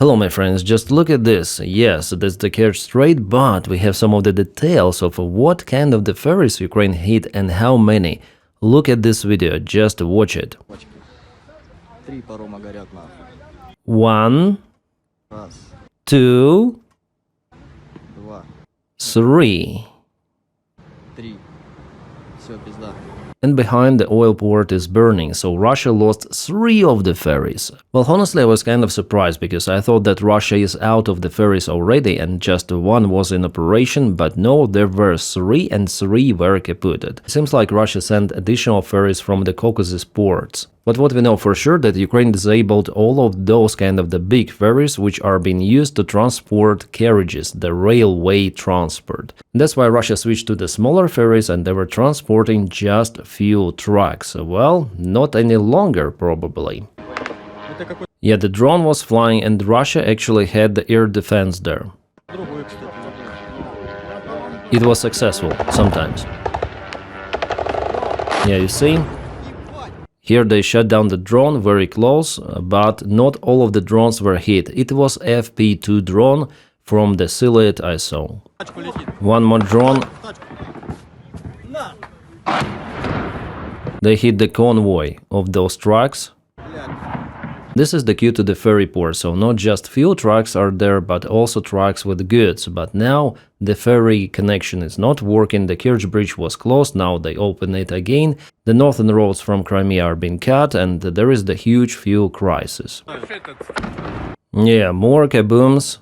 Hello my friends, just look at this. Yes, that's the Kerch Strait, but we have some of the details of what kind of the ferries Ukraine hit and how many. Look at this video, just watch it. One, two, three. And behind the oil port is burning, so Russia lost 3 of the ferries. Well, honestly, I was kind of surprised because I thought that Russia is out of the ferries already and just 1 was in operation, but no, there were 3 and 3 were kaputted. Seems like Russia sent additional ferries from the Caucasus ports. But what we know for sure that Ukraine disabled all of those kind of the big ferries which are being used to transport carriages, the railway transport. That's why Russia switched to the smaller ferries and they were transporting just a few trucks. Well, not any longer probably. Yeah, the drone was flying and Russia actually had the air defense there. It was successful, sometimes. Yeah, you see? Here they shot down the drone very close, but not all of the drones were hit. It was FP2 drone from the silhouette I saw. One more drone. They hit the convoy of those trucks. This is the queue to the ferry port, so not just few trucks are there, but also trucks with goods. But now the ferry connection is not working, the Kerch Bridge was closed, now they open it again. The northern roads from Crimea are being cut, and there is the huge fuel crisis. Yeah, more kabooms.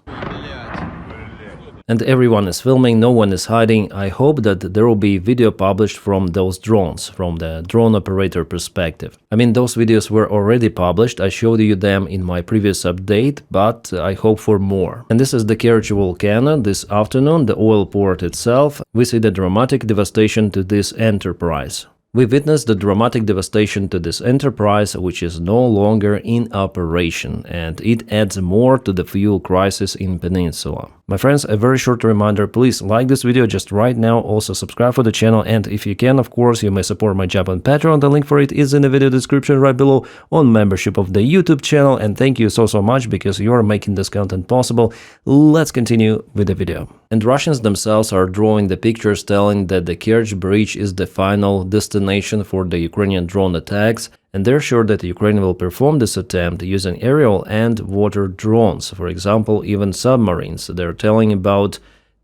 And everyone is filming, no one is hiding. I hope that there will be video published from those drones, from the drone operator perspective. I mean, those videos were already published, I showed you them in my previous update, but I hope for more. And this is the Kerch volcano. This afternoon, the oil port itself, we see the dramatic devastation to this enterprise. We witnessed the dramatic devastation to this enterprise, which is no longer in operation, and it adds more to the fuel crisis in Peninsula. My friends, a very short reminder, please like this video just right now, also subscribe for the channel, and if you can, of course, you may support my job on Patreon, the link for it is in the video description right below, on membership of the YouTube channel, and thank you so much because you are making this content possible. Let's continue with the video. And Russians themselves are drawing the pictures telling that the Kerch Bridge is the final destination for the Ukrainian drone attacks, and they're sure that Ukraine will perform this attempt using aerial and water drones, for example, even submarines. They're telling about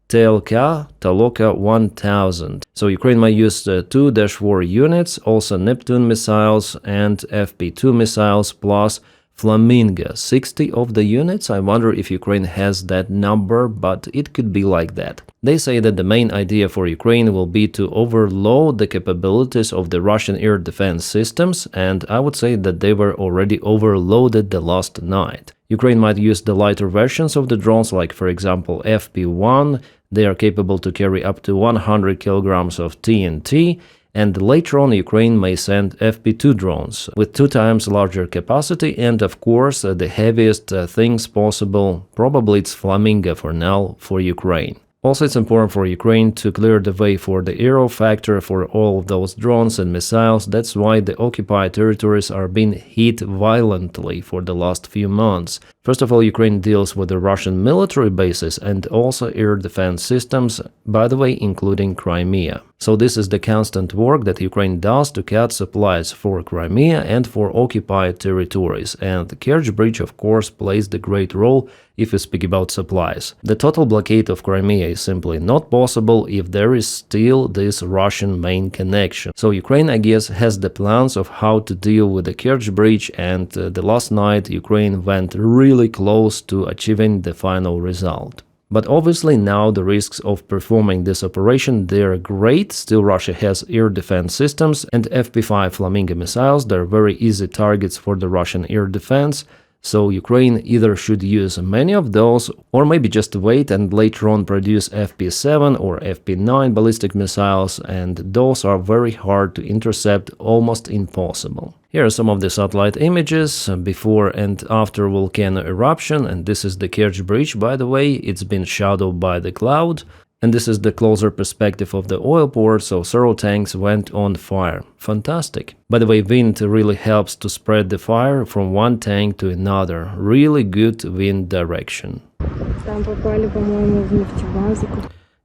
Taloka 1000. So Ukraine might use 2-4 units, also Neptune missiles and FP2 missiles, plus Flamingo, 60 of the units. I wonder if Ukraine has that number, but it could be like that. They say that the main idea for Ukraine will be to overload the capabilities of the Russian air defense systems, and I would say that they were already overloaded the last night. Ukraine might use the lighter versions of the drones, like for example FP1. They are capable to carry up to 100 kilograms of TNT. And later on, Ukraine may send FP2 drones with 2 times larger capacity, and of course, the heaviest things possible, probably it's Flamingo for now, for Ukraine. Also, it's important for Ukraine to clear the way for the aero factor for all of those drones and missiles. That's why the occupied territories are being hit violently for the last few months. First of all, Ukraine deals with the Russian military bases and also air defense systems, by the way, including Crimea. So this is the constant work that Ukraine does to cut supplies for Crimea and for occupied territories. And the Kerch Bridge, of course, plays the great role if we speak about supplies. The total blockade of Crimea is simply not possible if there is still this Russian main connection. So Ukraine, I guess, has the plans of how to deal with the Kerch Bridge, and the last night Ukraine went really close to achieving the final result. But obviously now the risks of performing this operation, they're great. Still Russia has air defense systems and FP5 Flamingo missiles. They're very easy targets for the Russian air defense. So Ukraine either should use many of those, or maybe just wait and later on produce FP7 or FP9 ballistic missiles, and those are very hard to intercept, almost impossible. Here are some of the satellite images before and after volcano eruption, and this is the Kerch Bridge, by the way. It's been shadowed by the cloud. And this is the closer perspective of the oil port, so several tanks went on fire. Fantastic. By the way, wind really helps to spread the fire from one tank to another. Really good wind direction.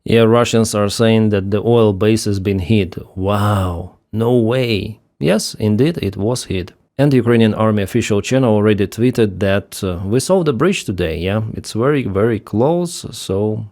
Yeah, Russians are saying that the oil base has been hit. Wow, no way. Yes, indeed, it was hit. And the Ukrainian army official channel already tweeted that we saw the bridge today. Yeah, it's very, very close, so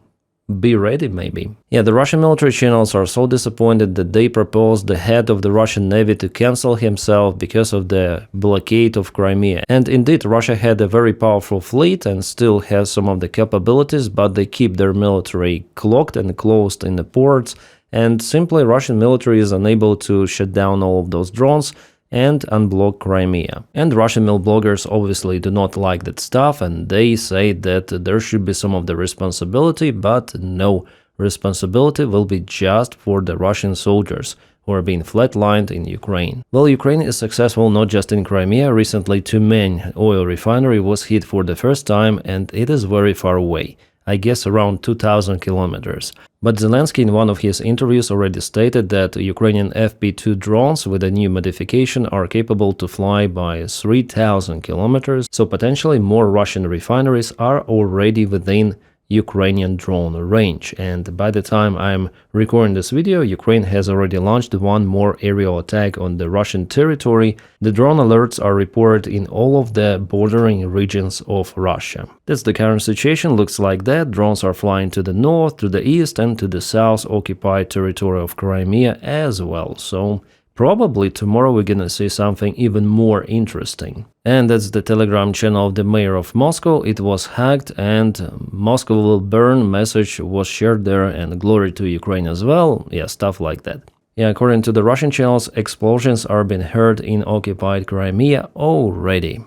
be ready, maybe. Yeah, the Russian military channels are so disappointed that they proposed the head of the Russian Navy to cancel himself because of the blockade of Crimea. And indeed, Russia had a very powerful fleet and still has some of the capabilities, but they keep their military cloaked and closed in the ports, and simply Russian military is unable to shut down all of those drones and unblock Crimea. And Russian mil bloggers obviously do not like that stuff, and they say that there should be some of the responsibility, but no, responsibility will be just for the Russian soldiers who are being flatlined in Ukraine. Well, Ukraine is successful not just in Crimea. Recently, Tumen oil refinery was hit for the first time, and it is very far away. I guess around 2,000 kilometers. But Zelensky in one of his interviews already stated that Ukrainian FP2 drones with a new modification are capable to fly by 3,000 kilometers, so potentially more Russian refineries are already within Ukrainian drone range. And by the time I'm recording this video, Ukraine has already launched one more aerial attack on the Russian territory. The drone alerts are reported in all of the bordering regions of Russia. That's the current situation, looks like that. Drones are flying to the north, to the east and to the south occupied territory of Crimea as well. So probably tomorrow we're gonna see something even more interesting. And that's the Telegram channel of the mayor of Moscow. It was hacked and Moscow will burn message was shared there, and glory to Ukraine as well. Yeah, stuff like that. Yeah, according to the Russian channels, explosions are being heard in occupied Crimea already.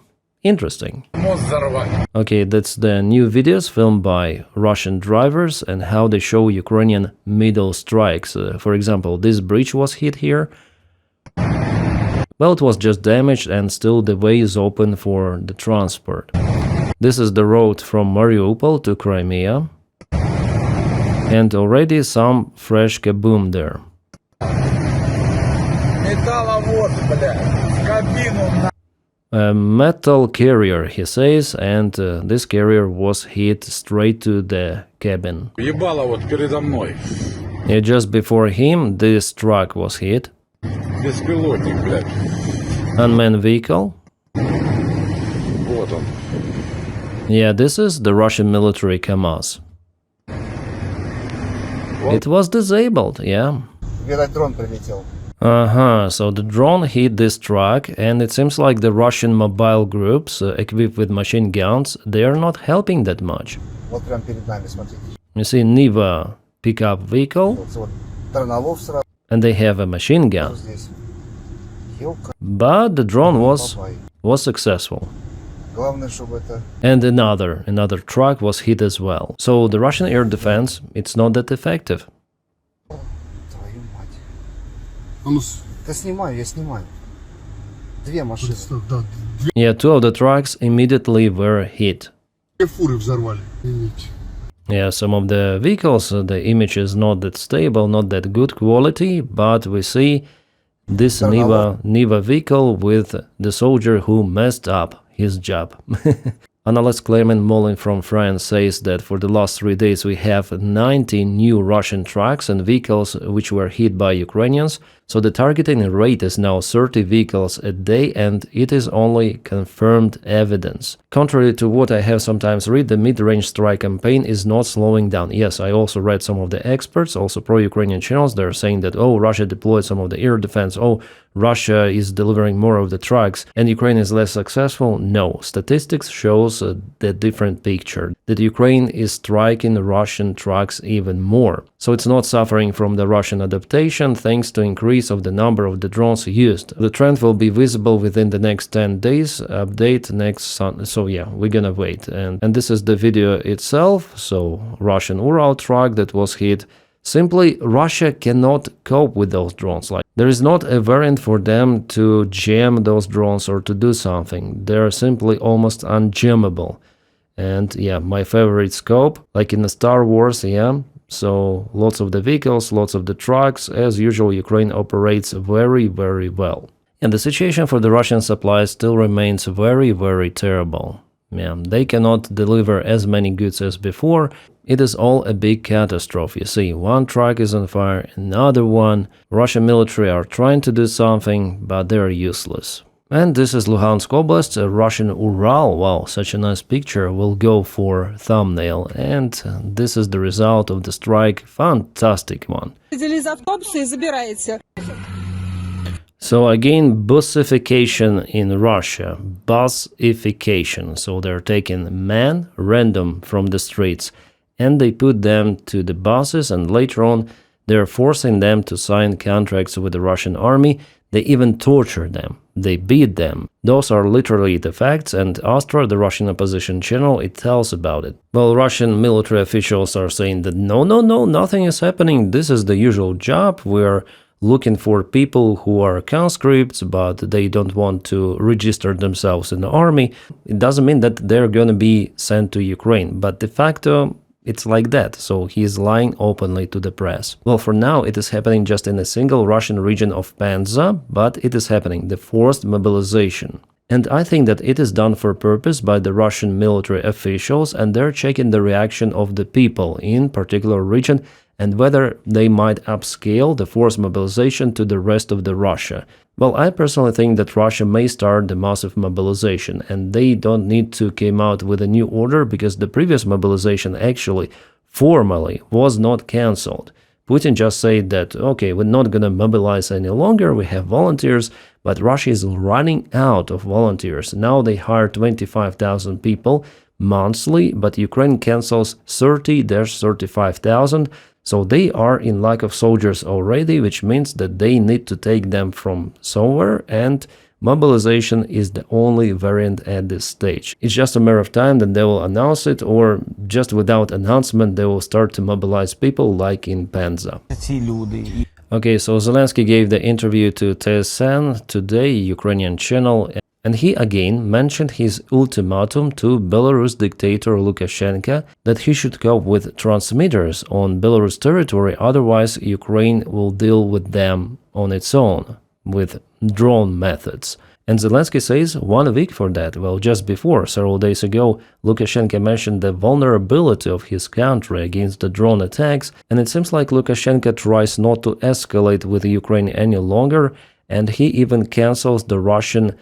Interesting. Okay, that's the new videos filmed by Russian drivers and how they show Ukrainian middle strikes. For example, this bridge was hit here. Well, it was just damaged and still the way is open for the transport. This is the road from Mariupol to Crimea. And already some fresh kaboom there. A metal carrier, he says, and this carrier was hit straight to the cabin. Yeah, just before him, this truck was hit. Unmanned vehicle. Yeah, this is the Russian military KAMAZ. It was disabled, yeah. So the drone hit this truck, and it seems like the Russian mobile groups equipped with machine guns, they are not helping that much. You see Niva pickup vehicle, and they have a machine gun. But the drone was successful. And another truck was hit as well. So the Russian air defense, it's not that effective. Yeah, two of the trucks immediately were hit. Yeah, some of the vehicles, the image is not that stable, not that good quality, but we see this Niva vehicle with the soldier who messed up his job. Analyst Clement Molin from France says that for the last 3 days we have 19 new Russian trucks and vehicles which were hit by Ukrainians, so the targeting rate is now 30 vehicles a day, and it is only confirmed evidence. Contrary to what I have sometimes read, the mid-range strike campaign is not slowing down. Yes, I also read some of the experts, also pro-Ukrainian channels, they're saying that, oh, Russia deployed some of the air defense, oh, Russia is delivering more of the trucks, and Ukraine is less successful. No, statistics shows the different picture, that Ukraine is striking Russian trucks even more. So it's not suffering from the Russian adaptation thanks to increase of the number of the drones used. The trend will be visible within the next 10 days, update next Sunday. So yeah, we're gonna wait. And this is the video itself. So Russian Ural truck that was hit. Simply, Russia cannot cope with those drones. Like, there is not a variant for them to jam those drones or to do something. They're simply almost unjammable. And yeah, my favorite scope, like in the Star Wars, yeah, So lots of the vehicles, lots of the trucks. As usual, Ukraine operates very, very well. And the situation for the Russian supplies still remains very, very terrible. Yeah, they cannot deliver as many goods as before. It is all a big catastrophe. You see, one truck is on fire, another one. Russian military are trying to do something, but they are useless. And this is Luhansk Oblast, a Russian Ural. Wow, such a nice picture. Will go for thumbnail. And this is the result of the strike. Fantastic one. So again, busification in Russia. Busification. So they're taking men random from the streets and they put them to the buses, and later on they're forcing them to sign contracts with the Russian army. They even torture them. They beat them. Those are literally the facts, and Astra, the Russian opposition channel, it tells about it. Well, Russian military officials are saying that no, nothing is happening. This is the usual job. We're looking for people who are conscripts, but they don't want to register themselves in the army. It doesn't mean that they're going to be sent to Ukraine, but de facto, it's like that, so he is lying openly to the press. Well, for now, it is happening just in a single Russian region of Penza, but it is happening, the forced mobilization. And I think that it is done for purpose by the Russian military officials, and they're checking the reaction of the people in particular region and whether they might upscale the forced mobilization to the rest of the Russia. Well, I personally think that Russia may start the massive mobilization, and they don't need to come out with a new order because the previous mobilization actually formally was not cancelled. Putin just said that, okay, we're not going to mobilize any longer, we have volunteers, but Russia is running out of volunteers. Now they hire 25,000 people monthly, but Ukraine cancels 30-35,000. So they are in lack of soldiers already, which means that they need to take them from somewhere, and mobilization is the only variant at this stage. It's just a matter of time that they will announce it, or just without announcement they will start to mobilize people like in Penza. Okay, so Zelensky gave the interview to TSN today, Ukrainian channel, and he again mentioned his ultimatum to Belarus dictator Lukashenko that he should cope with transmitters on Belarus territory, otherwise Ukraine will deal with them on its own, with drone methods. And Zelensky says 1 week for that. Well, just before, several days ago, Lukashenko mentioned the vulnerability of his country against the drone attacks, and it seems like Lukashenko tries not to escalate with Ukraine any longer, and he even cancels the Russian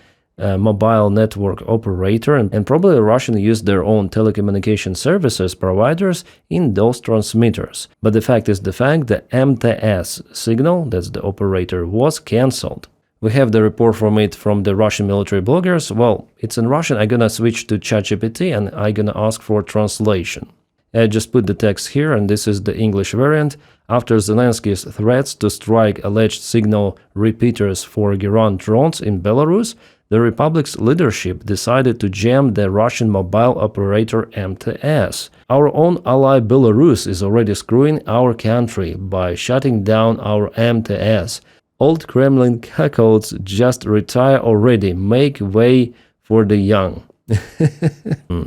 mobile network operator, and probably Russian used their own telecommunication services providers in those transmitters. But the fact is the fact, the MTS signal, that's the operator, was cancelled. We have the report from it from the Russian military bloggers. Well, it's in Russian. I'm gonna switch to ChatGPT and I'm gonna ask for translation. I just put the text here, and this is the English variant. After Zelensky's threats to strike alleged signal repeaters for Iran drones in Belarus, the Republic's leadership decided to jam the Russian mobile operator MTS. Our own ally Belarus is already screwing our country by shutting down our MTS. Old Kremlin cuckolds just retire already, make way for the young.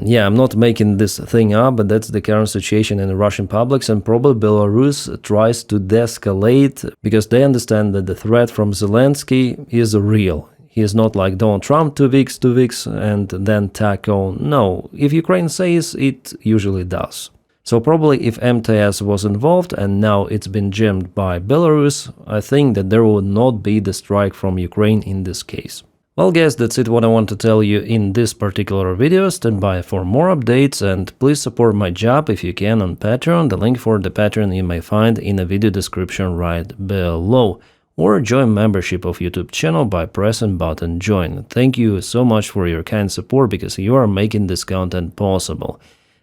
Yeah, I'm not making this thing up, but that's the current situation in the Russian publics, and probably Belarus tries to de-escalate because they understand that the threat from Zelensky is real. He is not like Donald Trump, 2 weeks, and then tackle. No, if Ukraine says, it usually does. So probably if MTS was involved and now it's been jammed by Belarus, I think that there would not be the strike from Ukraine in this case. Well guys, that's it what I want to tell you in this particular video. Stand by for more updates, and please support my job if you can on Patreon. The link for the Patreon you may find in the video description right below. Or join membership of YouTube channel by pressing button join. Thank you so much for your kind support, because you are making this content possible.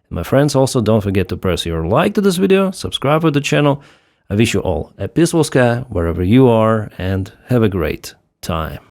And my friends, also don't forget to press your like to this video, subscribe to the channel. I wish you all a peaceful sky wherever you are, and have a great time.